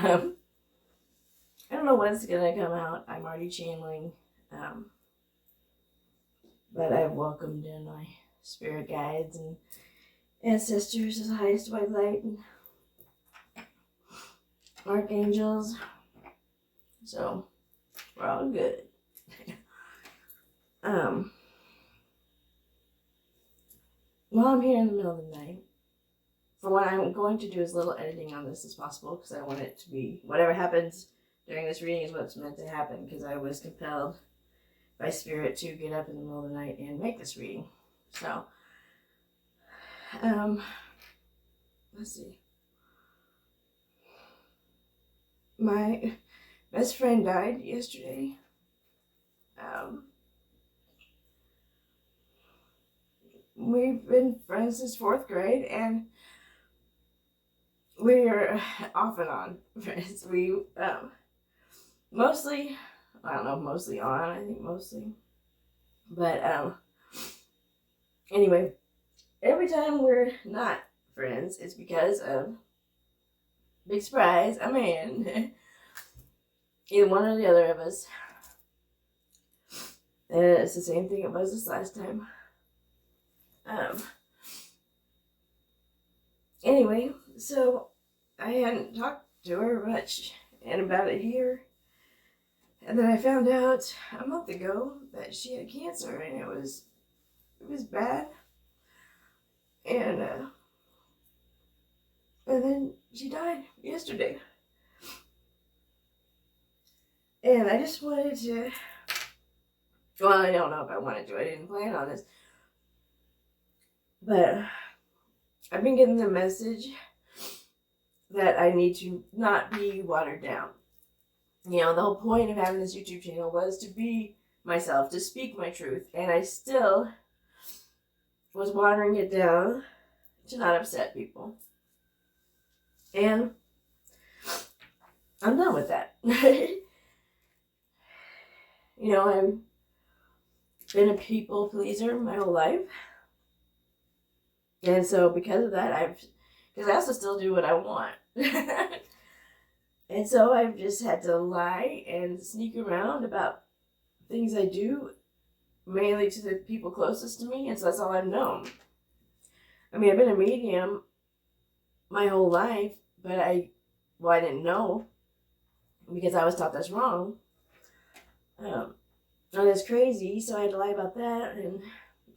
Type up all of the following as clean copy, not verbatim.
I don't know when's gonna come out. I'm already channeling, but I've welcomed in my spirit guides and ancestors as the highest white light and archangels. So we're all good. While I'm here in the middle of the night, for what I'm going to do as little editing on this as possible, because I want it to be whatever happens during this reading is what's meant to happen, because I was compelled by spirit to get up in the middle of the night and make this reading. So, let's see. My best friend died yesterday. We've been friends since 4th grade, and we're off and on friends. We mostly, I don't know, mostly on, I think mostly. But anyway, every time we're not friends, it's because of, big surprise, a man. Either one or the other of us. And it's the same thing it was this last time. Anyway, so I hadn't talked to her much in about a year. And then I found out a month ago that she had cancer, and it was bad. And then she died yesterday. And I just wanted to, well, I don't know if I wanted to, I didn't plan on this. But I've been getting the message that I need to not be watered down. You know, the whole point of having this YouTube channel was to be myself, to speak my truth. And I still was watering it down to not upset people. And I'm done with that. You know, I've been a people pleaser my whole life. And so because of that, because I also still do what I want. And so I've just had to lie and sneak around about things I do, mainly to the people closest to me, and so that's all I've known. I mean, I've been a medium my whole life, but I didn't know, because I was taught that's wrong. And it's crazy, so I had to lie about that, and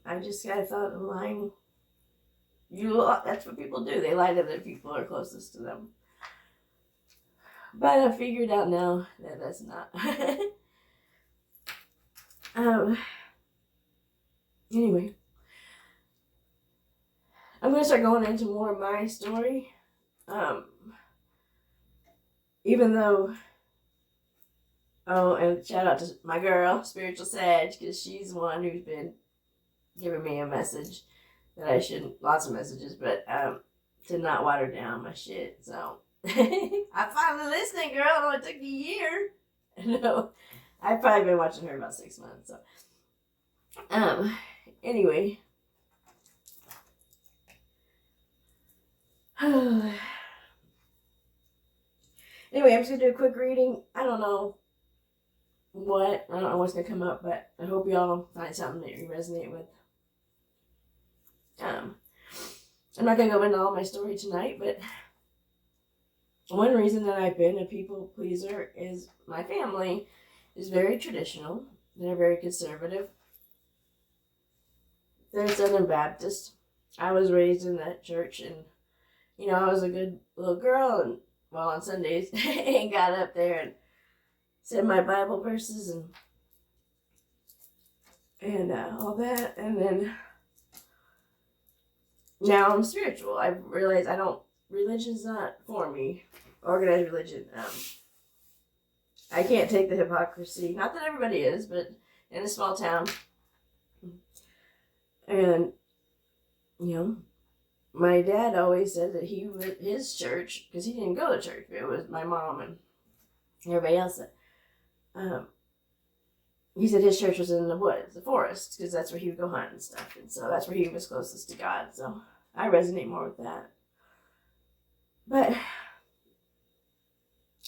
I just kind of thought I'm lying. That's what people do. They lie to the people who are closest to them. But I figured out now that that's not. Anyway, I'm going to start going into more of my story. Even though, and shout out to my girl, Spiritual Sag, because she's the one who's been giving me a message that I shouldn't, lots of messages, but to not water down my shit. So I'm finally listening, girl. It only took a year. No, I've probably been watching her about 6 months. So, anyway. Anyway, I'm just gonna do a quick reading. I don't know what's gonna come up, but I hope y'all find something that you resonate with. I'm not gonna go into all my story tonight, but one reason that I've been a people pleaser is my family is very traditional. They're very conservative. They're Southern Baptist. I was raised in that church, and you know, I was a good little girl, and well, on Sundays, and got up there and said my Bible verses and all that, and then now I'm spiritual. I've realized religion's not for me. Organized religion. I can't take the hypocrisy. Not that everybody is, but in a small town. And, you know, my dad always said that his church, because he didn't go to church, it was my mom and everybody else that, he said his church was in the woods, the forest, because that's where he would go hunt and stuff. And so that's where he was closest to God. So I resonate more with that. But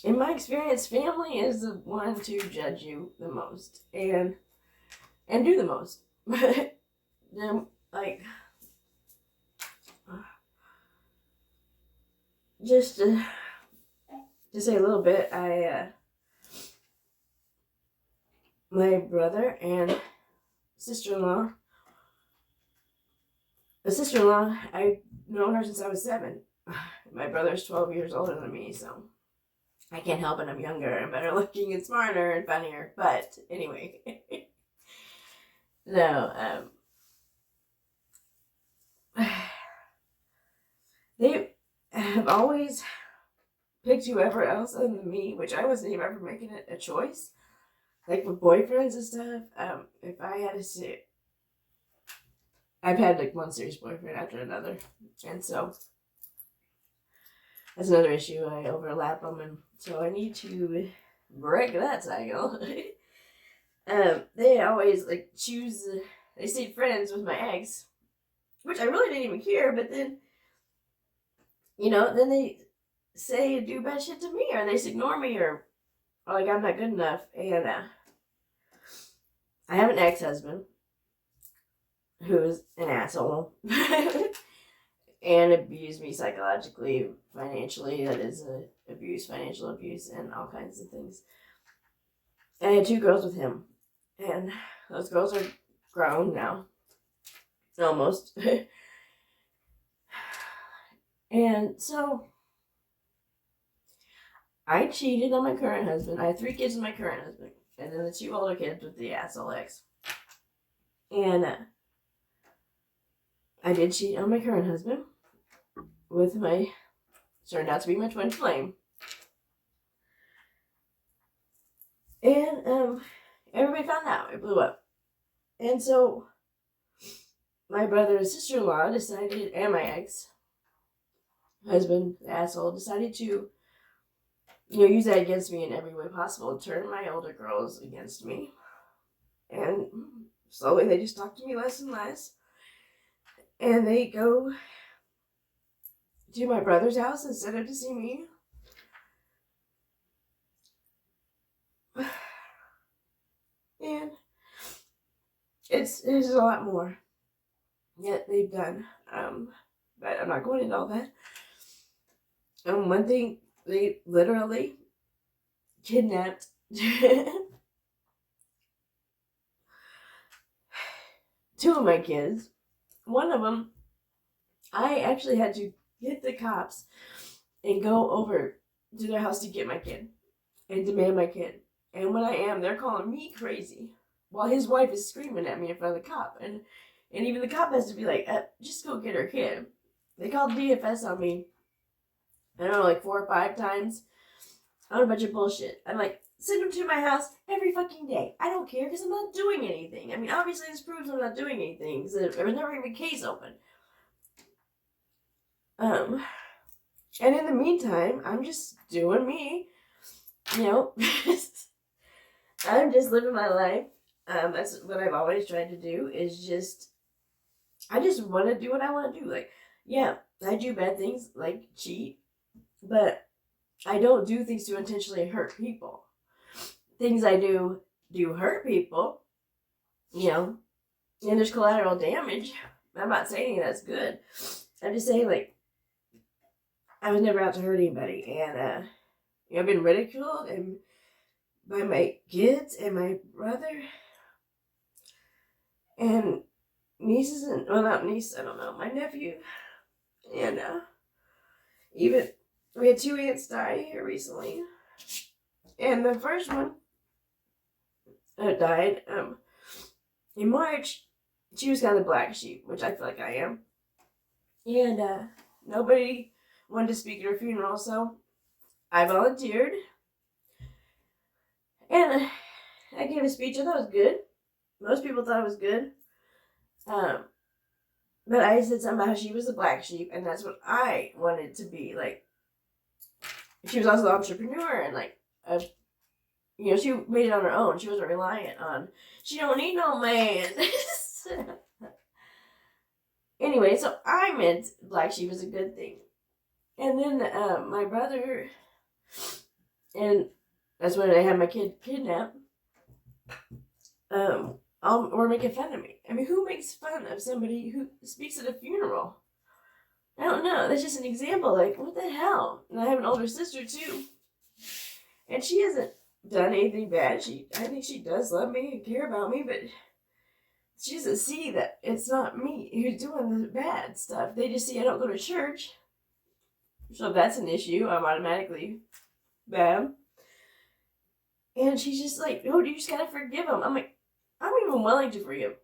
in my experience, family is the one to judge you the most and do the most. But like, just to say a little bit, my brother and sister-in-law. The sister-in-law, I've known her since I was 7. My brother's 12 years older than me, so I can't help it. I'm younger and better looking and smarter and funnier. But anyway, no, they have always picked whoever else other than me, which I wasn't even ever making it a choice. Like with boyfriends and stuff, if I had to say, I've had like one serious boyfriend after another, and so that's another issue. I overlap them, and so I need to break that cycle. They always like choose. They stayed friends with my ex, which I really didn't even care. But then, then they say do bad shit to me, or they just ignore me, or like I'm not good enough. And I have an ex-husband who's an asshole and abused me psychologically, financially. That is abuse, financial abuse, and all kinds of things. And I had 2 girls with him, and those girls are grown now, almost. And so I cheated on my current husband. I had 3 kids with my current husband, and then the 2 older kids with the asshole ex. And I did cheat on my current husband with turned out to be my twin flame. And everybody found out. It blew up. And so my brother and sister-in-law decided, and my ex-husband, the asshole, decided to use that against me in every way possible, turn my older girls against me. And slowly they just talk to me less and less. And they go to my brother's house instead of to see me. And it's a lot more that they've done. But I'm not going into all that. One thing, they literally kidnapped 2 of my kids. One of them, I actually had to get the cops and go over to their house to get my kid and demand my kid. And when I am, they're calling me crazy while his wife is screaming at me in front of the cop. And even the cop has to be like, just go get her kid. They called DFS on me, I don't know, like 4 or 5 times on a bunch of bullshit. I'm like, send them to my house every fucking day. I don't care because I'm not doing anything. I mean, obviously this proves I'm not doing anything because there was never even a case open. And in the meantime, I'm just doing me. I'm just living my life. That's what I've always tried to do, is I just want to do what I want to do. Like, yeah, I do bad things, like cheat, but I don't do things to intentionally hurt people. Things I do hurt people, and there's collateral damage. I'm not saying that's good. I'm just saying, like, I was never out to hurt anybody, and I've been ridiculed and by my kids and my brother and nieces and, well, not niece, I don't know, my nephew, and even we had 2 aunts die here recently, and the first one died in March. She was kind of the black sheep, which I feel like I am, and nobody wanted to speak at her funeral, so I volunteered, and I gave a speech. I thought it was good. Most people thought it was good. But I said something about how she was the black sheep, and that's what I wanted to be. Like, she was also an entrepreneur, and like, she made it on her own. She wasn't reliant on, she don't need no man. Anyway, so I meant black sheep was a good thing. And then my brother and that's when I had my kid kidnapped, or making fun of me. I mean, who makes fun of somebody who speaks at a funeral? I don't know. That's just an example. Like, what the hell? And I have an older sister, too. And she hasn't done anything bad. I think she does love me and care about me, but she doesn't see that it's not me who's doing the bad stuff. They just see I don't go to church. So if that's an issue, I'm automatically bad. And she's just like, oh, you just gotta forgive him. I'm like, I'm even willing to forgive.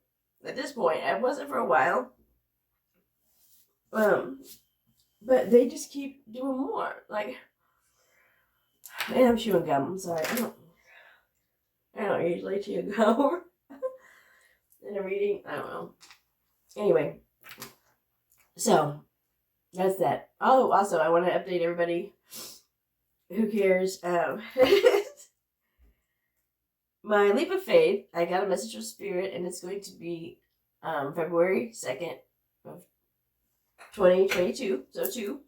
At this point, I wasn't for a while. But they just keep doing more. Like, and I'm chewing gum. I'm sorry. I don't usually chew gum. And I'm reading. I don't know. Anyway, so that's that. Oh, also, I want to update everybody. Who cares? My leap of faith. I got a message from Spirit, and it's going to be February 2nd of 2022. So 2.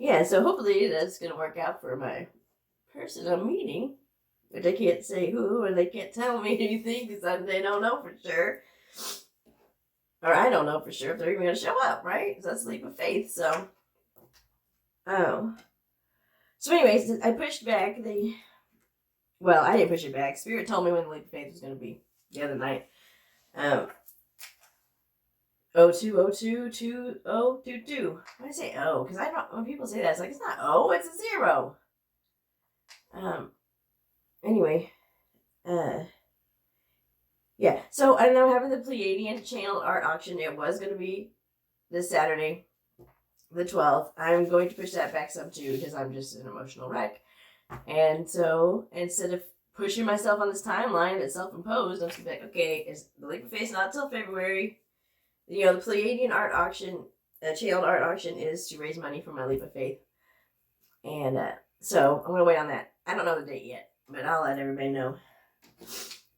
Yeah, so hopefully that's going to work out for my personal meeting, which I can't say who, and they can't tell me anything because they don't know for sure. Or I don't know for sure if they're even going to show up, right? So that's leap of faith, so. So anyways, I pushed back well, I didn't push it back. Spirit told me when the leap of faith was going to be the other night. 02022022. Why do I say O? Because I don't, when people say that, it's like, it's not O, it's a 0. Anyway, yeah, so I know having the Pleiadian channel art auction, it was going to be this Saturday, the 12th. I'm going to push that back some too, because I'm just an emotional wreck. And so, instead of pushing myself on this timeline that's self-imposed, I'm just going to be like, okay, is the Leap of Faith not till February? You know, the Pleiadian art auction, channel art auction, is to raise money for my Leap of Faith. And so, I'm going to wait on that. I don't know the date yet, but I'll let everybody know.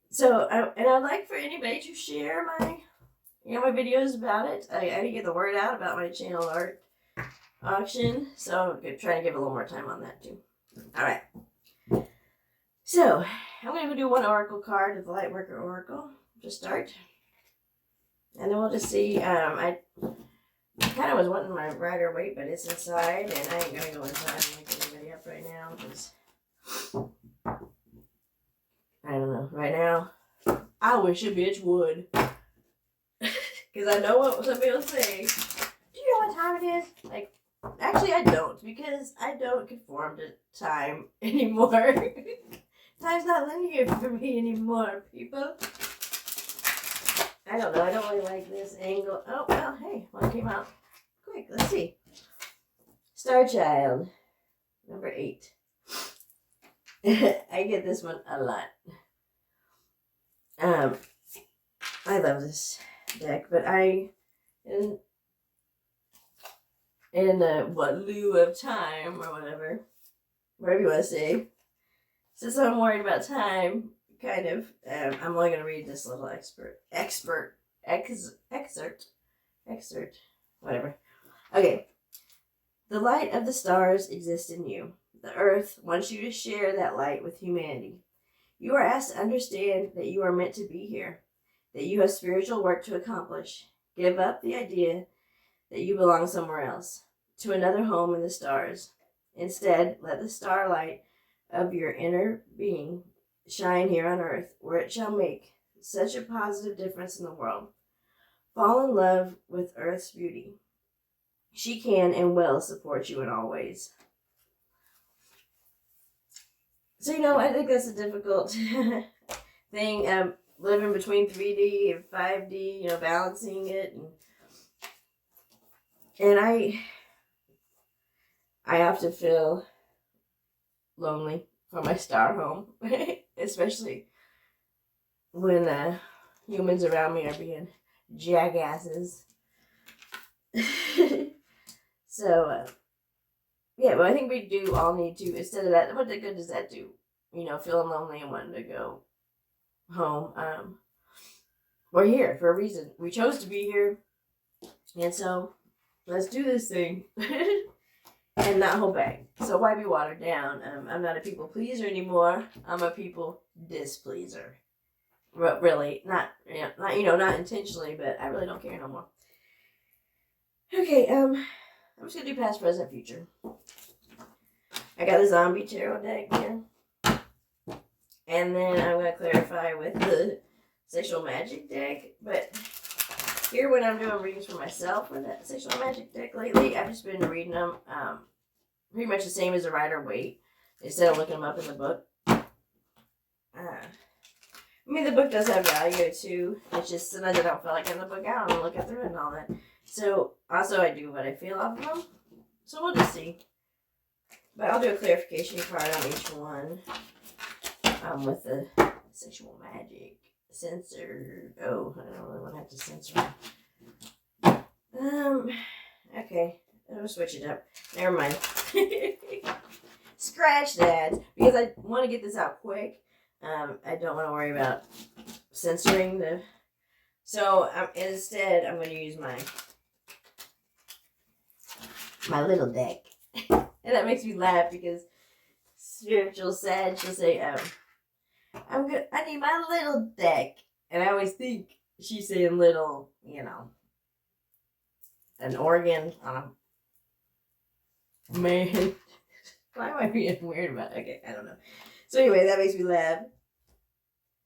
So, and I'd like for anybody to share my videos about it. I didn't get the word out about my channel art auction, so I'm trying to give a little more time on that too. All right. So, I'm going to do one oracle card of the Lightworker Oracle to start. And then we'll just see. I kind of was wanting my Rider Waite, but it's inside, and I ain't going to go inside and wake anybody up right now, because I don't know. Right now, I wish a bitch would. Because I know what somebody will say. Do you know what time it is? Like, actually, I don't, because I don't conform to time anymore. Time's not linear for me anymore, people. I don't know. I don't really like this angle. Oh, well, hey, one came out quick. Let's see. Star Child, number 8. I get this one a lot. I love this deck, but in lieu of time or whatever you want to say, since I'm worried about time, kind of, I'm only going to read this little excerpt, whatever. Okay. The light of the stars exists in you. The earth wants you to share that light with humanity. You are asked to understand that you are meant to be here, that you have spiritual work to accomplish. Give up the idea that you belong somewhere else, to another home in the stars. Instead, let the starlight of your inner being shine here on earth, where it shall make such a positive difference in the world. Fall in love with earth's beauty. She can and will support you in all ways. So, I think that's a difficult thing, living between 3D and 5D, balancing it. And I often feel lonely for my star home, especially when humans around me are being jackasses. So, yeah, but I think we do all need to, instead of that, what the good does that do? Feeling lonely and wanting to go home. We're here for a reason. We chose to be here. And so, let's do this thing. And not hold back. So why be watered down? I'm not a people pleaser anymore. I'm a people displeaser. But really, not intentionally, but I really don't care no more. Okay, I'm just gonna do past, present, future. I got the zombie tarot deck here. And then I'm gonna clarify with the sexual magic deck. But here when I'm doing readings for myself with that sexual magic deck lately, I've just been reading them pretty much the same as the Rider-Waite instead of looking them up in the book. I mean, the book does have value too. It's just sometimes I don't feel like getting the book out and looking through it and all that. So, also I do what I feel off of them. So we'll just see. But I'll do a clarification card on each one. With the sexual magic censored. Oh, I don't really want to have to censor it. Okay. I'll switch it up. Never mind. Scratch that. Because I want to get this out quick. I don't want to worry about censoring the... So, instead, I'm going to use my little deck. And that makes me laugh because spiritual Sag, she'll say, I need my little deck. And I always think she's saying little, an organ on a man. Why am I being weird about it? Okay, I don't know. So anyway, that makes me laugh.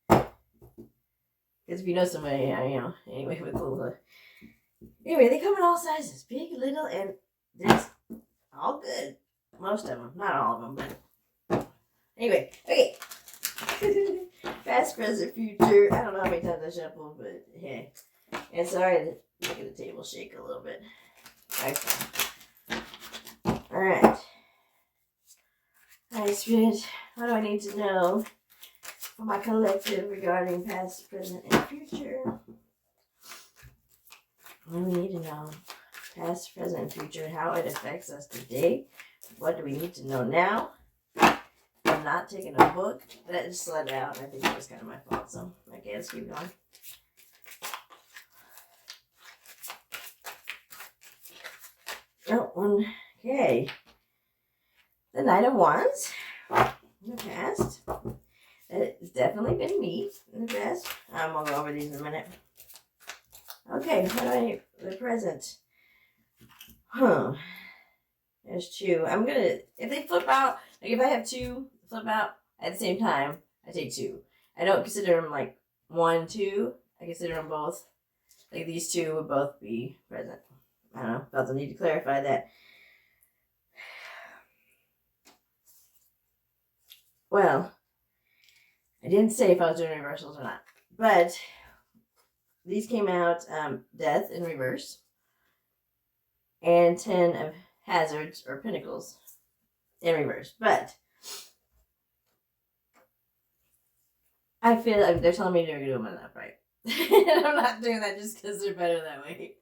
Because if you know somebody, anyway, with little... Anyway, they come in all sizes. Big, little, and it's all good. Most of them. Not all of them, but... Anyway, okay. Past, present, future. I don't know how many times I shuffled, but hey. And sorry to look at the table shake a little bit. Okay. Alright. Alright, Spirit. What do I need to know for my collective regarding past, present, and future? What do we need to know? Past, present, and future. How it affects us today. What do we need to know now? I'm not taking a book. That just slid out. I think that was kind of my fault. So, okay, let's keep going. Oh, one. Okay. The Knight of Wands. In the past. It's definitely been neat in the past. We'll go over these in a minute. Okay, what do I need for the present? There's two. I'm gonna, if they flip out, like if I have two flip out at the same time, I take two. I don't consider them like 1, 2. I consider them both. Like these two would both be present. I don't know. Felt the need to clarify that. Well, I didn't say if I was doing reversals or not. But these came out Death in reverse. And 10 of Hazards or Pentacles in reverse. But I feel like they're telling me they're going to do them in the upright. And I'm not doing that just because they're better that way.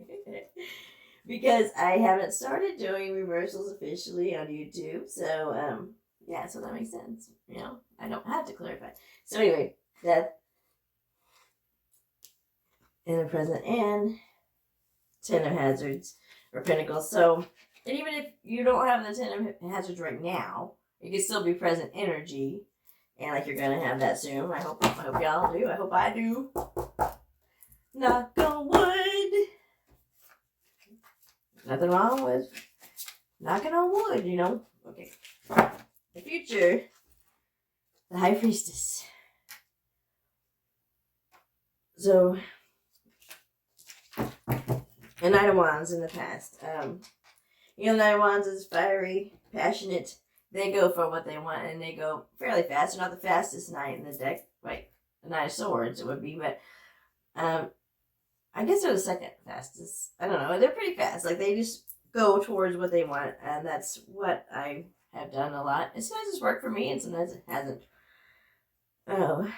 Because I haven't started doing reversals officially on YouTube. So, yeah, so that makes sense. I don't have to clarify. So anyway, Death in the present and 10 of Hazards or Pentacles. So, and even if you don't have the 10 of Hazards right now, it can still be present energy. And like you're going to have that soon. I hope y'all do. I hope I do. Knock on wood. Nothing wrong with knocking on wood, Okay. The future. The High Priestess. So, the Knight of Wands in the past. Knight of Wands is fiery, passionate. They go for what they want, and they go fairly fast. They're not the fastest knight in the deck. Like, the Knight of Swords, it would be, but I guess they're the second fastest. I don't know. They're pretty fast. Like, they just go towards what they want, and that's what I have done a lot. And sometimes it's worked for me, and sometimes it hasn't. Oh.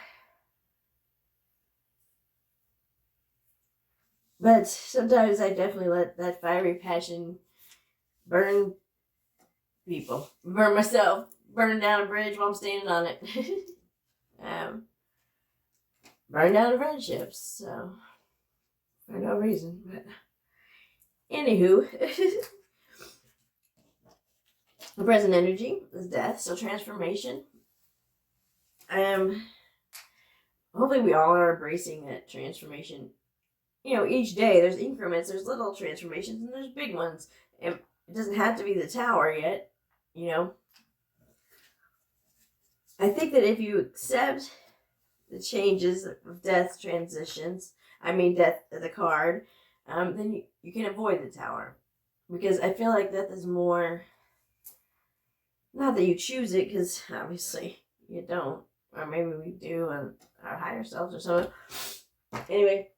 But sometimes I definitely let that fiery passion burn people. Burn myself. Burn down a bridge while I'm standing on it. Burn down friendships. So, for no reason. But Anywho, the present energy is death, so transformation. Hopefully we all are embracing that transformation. You know, each day there's increments, there's little transformations, and there's big ones. And it doesn't have to be the tower yet, you know. I think that if you accept the changes of death transitions, death as a card, then you can avoid the tower. Because I feel like death is more, not that you choose it, because obviously you don't. Or maybe we do in our higher selves or something. Anyway.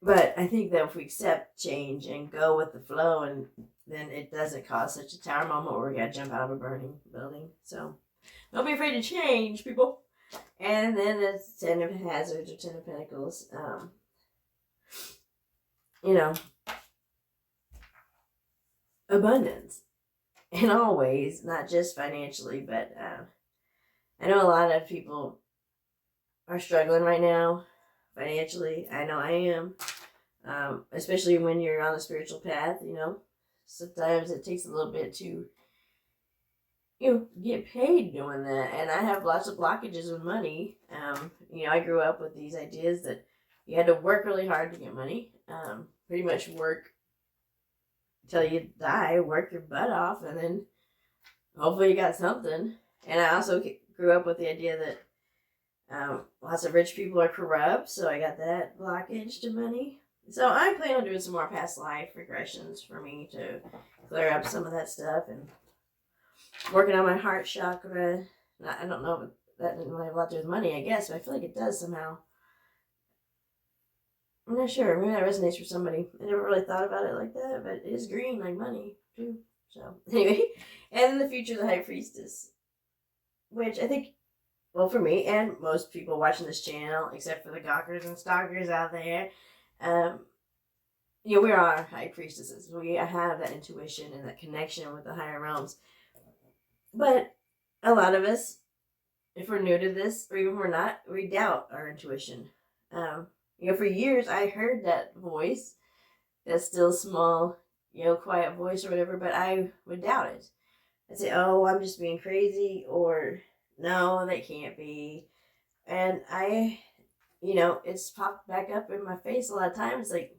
But I think that if we accept change and go with the flow, and then it doesn't cause such a tower moment where we gotta jump out of a burning building. So don't be afraid to change, people. And then it's Ten of Hazards or Ten of Pentacles. You know, abundance in all ways, not just financially, but I know a lot of people are struggling right now financially. I know I am. Especially when you're on a spiritual path, you know. Sometimes it takes a little bit to, you know, get paid doing that. And I have lots of blockages with money. You know, I grew up with these ideas that you had to work really hard to get money. Pretty much work till you die, work your butt off, and then hopefully you got something. And I also grew up with the idea that lots of rich people are corrupt, so I got that blockage to money. So I plan on doing some more past life regressions for me to clear up some of that stuff, and working on my heart chakra. I don't know if that didn't really have a lot to do with money, I guess, but I feel like it does somehow. I'm not sure. Maybe that resonates for somebody. I never really thought about it like that, but it is green like money, too. So, anyway. And in the future, the High Priestess. Which I think, well, for me and most people watching this channel, except for the gawkers and stalkers out there, you know, we are high priestesses. We have that intuition and that connection with the higher realms. But a lot of us, if we're new to this, or even if we're not, we doubt our intuition. You know, for years I heard that voice, that still small, you know, quiet voice or whatever, but I would doubt it. I'd say, oh, I'm just being crazy, or no, that can't be. And you know, it's popped back up in my face a lot of times. Like,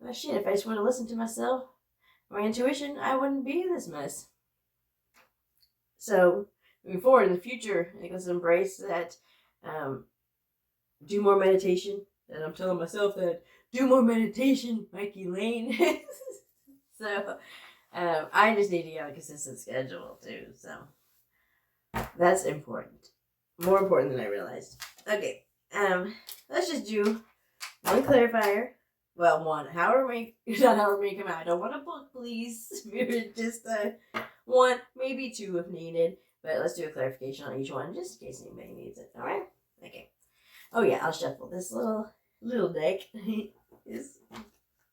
oh shit, if I just would have listened to myself, my intuition, I wouldn't be in this mess. So, moving forward in the future, I think let's embrace that. Do more meditation. And I'm telling myself that, do more meditation, Mikey Lane. So, I just need to get a consistent schedule too. So, that's important. More important than I realized. Okay. Let's just do one clarifier. Well, one. However many come out. I don't want a book, please. Just one, maybe two if needed. But let's do a clarification on each one, just in case anybody needs it. All right? Okay. Oh yeah, I'll shuffle this little deck. is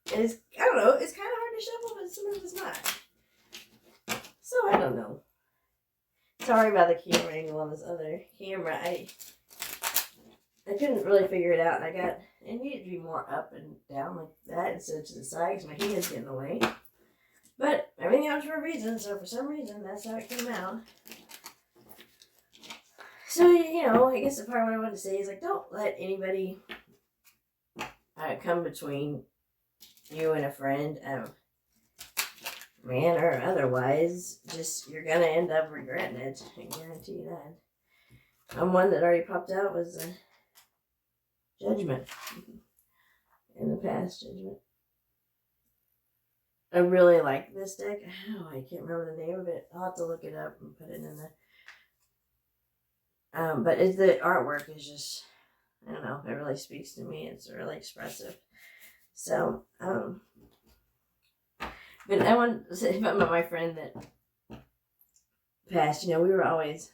I don't know. It's kind of hard to shuffle, but sometimes it's not. So I don't know. Sorry about the camera angle on this other camera. I couldn't really figure it out, and it needed to be more up and down like that instead of to the side because my hand's getting in the way. But everything happens for a reason, so for some reason, that's how it came out. So, you know, I guess the part what I want to say is, like, don't let anybody come between you and a friend, man or otherwise. Just, you're going to end up regretting it. I guarantee you that. One that already popped out was Judgment. In the past, Judgment. I really like this deck. Oh, I can't remember the name of it. I'll have to look it up and put it in there. But the artwork is just, I don't know, it really speaks to me. It's really expressive. So, but I want to say about my friend that passed, you know, we were always,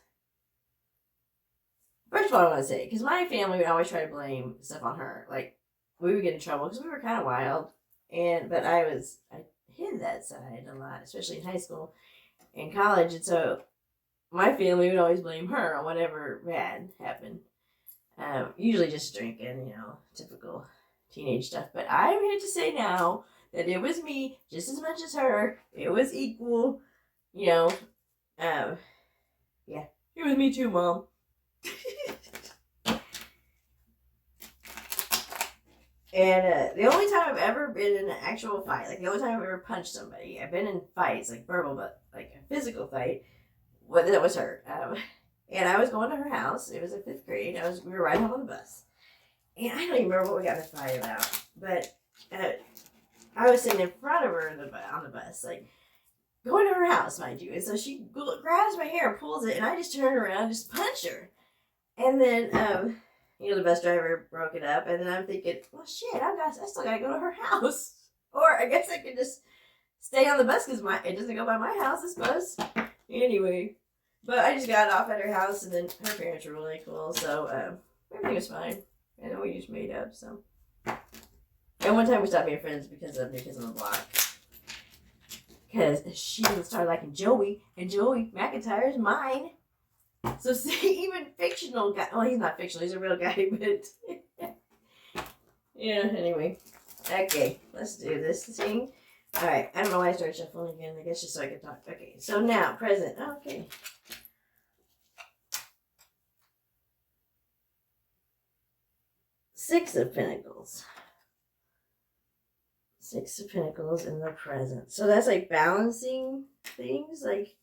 first of all, I want to say, because my family would always try to blame stuff on her. Like, we would get in trouble because we were kind of wild. But I hid that side a lot, especially in high school and college. And so my family would always blame her on whatever bad happened. Usually just drinking, you know, typical teenage stuff. But I'm here to say now that it was me just as much as her. It was equal, you know. Yeah, it was me too, Mom. And the only time I've ever been in an actual fight, like the only time I've ever punched somebody, I've been in fights, like verbal, but like a physical fight, that was her. And I was going to her house. It was in 5th grade. We were riding home on the bus. And I don't even remember what we got in a fight about. But I was sitting in front of her on the bus, like, going to her house, mind you. And so she grabs my hair and pulls it, and I just turn around and just punch her. And then, the bus driver broke it up, and then I'm thinking, well, shit, I still gotta go to her house. Or I guess I could just stay on the bus because it doesn't go by my house, this bus. Anyway, but I just got off at her house, and then her parents were really cool, so everything was fine. And we just made up, so. And one time we stopped being friends because of New Kids on the Block. Because she started liking Joey, and Joey McIntyre is mine. So see, even fictional guy, well, he's not fictional, he's a real guy, but yeah, anyway. Okay, let's do this thing. Alright, I don't know why I started shuffling again, I guess just so I can talk. Okay, so now, present, okay. Six of Pentacles. 6 of Pentacles in the present. So that's like balancing things, like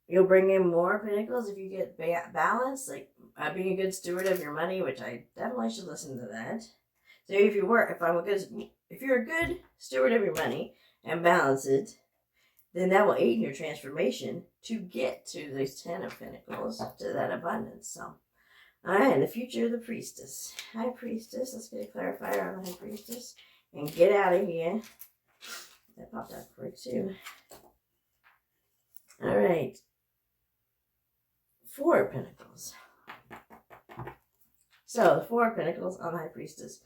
you'll bring in more pentacles if you get balance, like being a good steward of your money, which I definitely should listen to that. So if you're a good steward of your money and balance it, then that will aid in your transformation to get to these 10 of Pentacles, to that abundance. So, all right, in the future of the Priestess. High Priestess, let's get a clarifier on the High Priestess and get out of here. That popped out quick too. All right. 4 of Pentacles. So, the 4 of Pentacles on the High Priestess.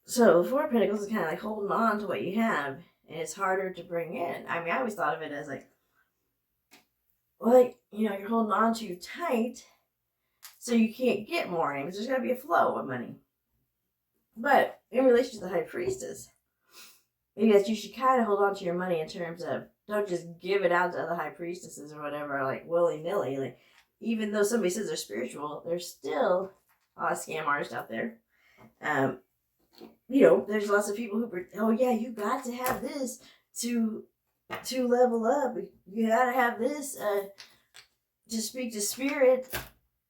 So, the 4 of Pentacles is kind of like holding on to what you have, and it's harder to bring in. I mean, I always thought of it as like, well, you're holding on too tight, so you can't get more in, because there's got to be a flow of money. But, in relation to the High Priestess, maybe that you should kind of hold on to your money in terms of, don't just give it out to other High Priestesses or whatever, like willy-nilly. Like, even though somebody says they're spiritual, there's still a lot of scam artists out there. There's lots of people who, oh yeah, you got to have this to level up. You got to have this to speak to spirit,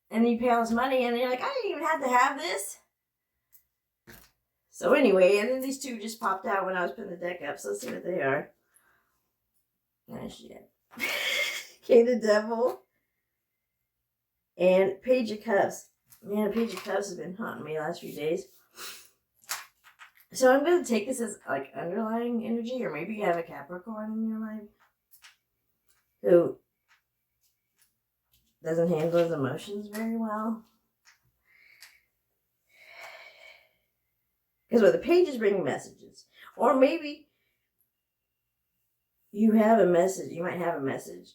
and then you pay all this money, and you're like, I didn't even have to have this. So anyway, and then these 2 just popped out when I was putting the deck up, so let's see what they are. Oh, shit. Okay, the Devil. And Page of Cups. Man, Page of Cups has been haunting me the last few days. So I'm going to take this as like underlying energy, or maybe you have a Capricorn in your life who doesn't handle his emotions very well. Because what the pages bring messages. Or maybe you might have a message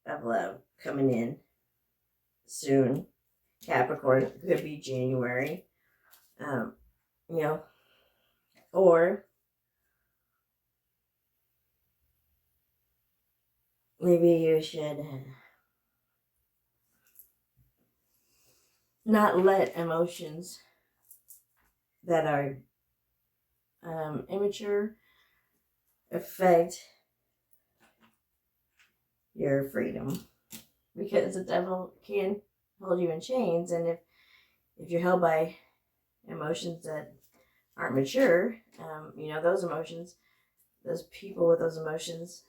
of love coming in soon. Capricorn, it could be January. Or maybe you should not let emotions that are immature affect your freedom, because the devil can hold you in chains, and if you're held by emotions that aren't mature, those emotions, those people with those emotions,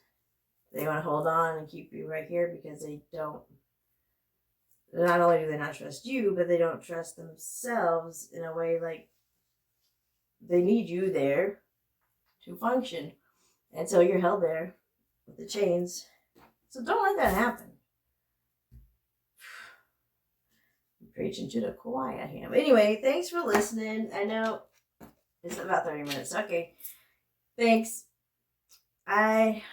they want to hold on and keep you right here because not only do they not trust you, but they don't trust themselves in a way, like they need you there to function. And so you're held there with the chains. So don't let that happen. I'm preaching to the choir I am. Anyway, thanks for listening. I know it's about 30 minutes. Okay. Thanks. I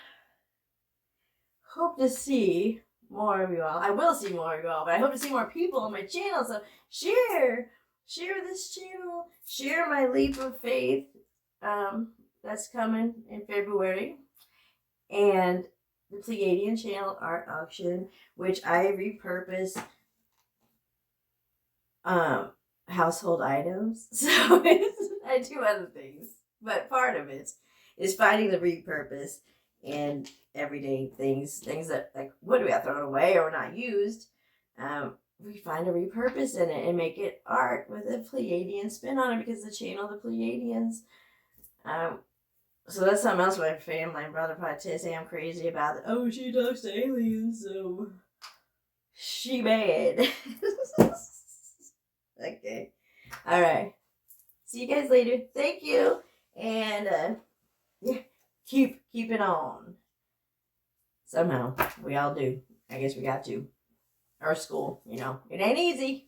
hope to see more of you all. I will see more of you all, but I hope to see more people on my channel. So share share this channel. Share my leap of faith. That's coming in February. And the Pleiadian channel art auction, which I repurpose household items. So I do other things. But part of it is finding the repurpose and everyday things that, like, what do we have thrown away or not used? We find a repurpose in it and make it art with a Pleiadian spin on it, because the channel, the Pleiadians. So that's something else my family and brother probably say I'm crazy about. Oh, she talks to aliens, so she bad. Okay. All right. See you guys later. Thank you. And yeah, keep it on. Somehow. We all do. I guess we got to. Our school, it ain't easy.